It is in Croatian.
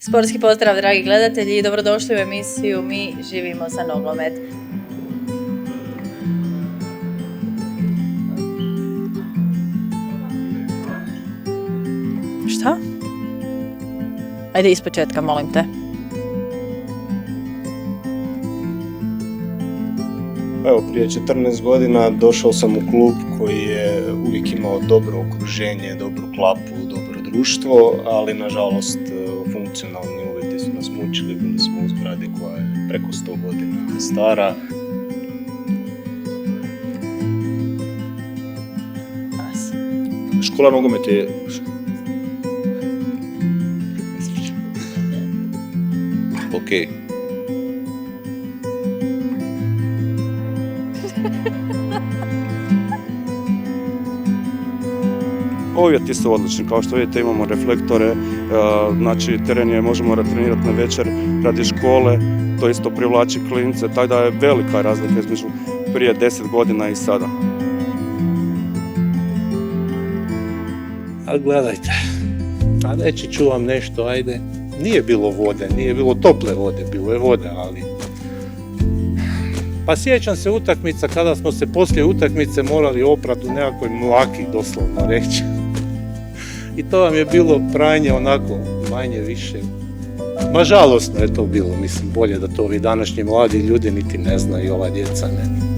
Sportski pozdrav, dragi gledatelji, i dobrodošli u emisiju Mi živimo za nogomet. Šta? Ajde ispočetka, molim te. Evo, prije 14 godina došao sam u klub koji je uvijek imao dobro okruženje, dobru klapu, dobro društvo, ali nažalost funkcionalni uvjeti su nas mučili. Bili smo u zgradi koja je preko 100 godina stara. Škola nogomet je... Ok. Uvjeti su odlični, kao što vidite imamo reflektore, znači teren je, možemo trenirati na večer radi škole, to isto privlači klince, tako da je velika razlika između prije 10 godina i sada. Ali gledajte, a reći ću vam nešto, ajde, nije bilo vode, nije bilo tople vode, bilo je vode, ali... Pa sjećam se utakmica kada smo se poslije utakmice morali oprati u nekakvoj mlaki, doslovno reći. I to vam je bilo pranje onako, manje više. Ma žalosno je to bilo, mislim, bolje da to ovi današnji mladi ljudi niti ne znaju, ova djeca ne.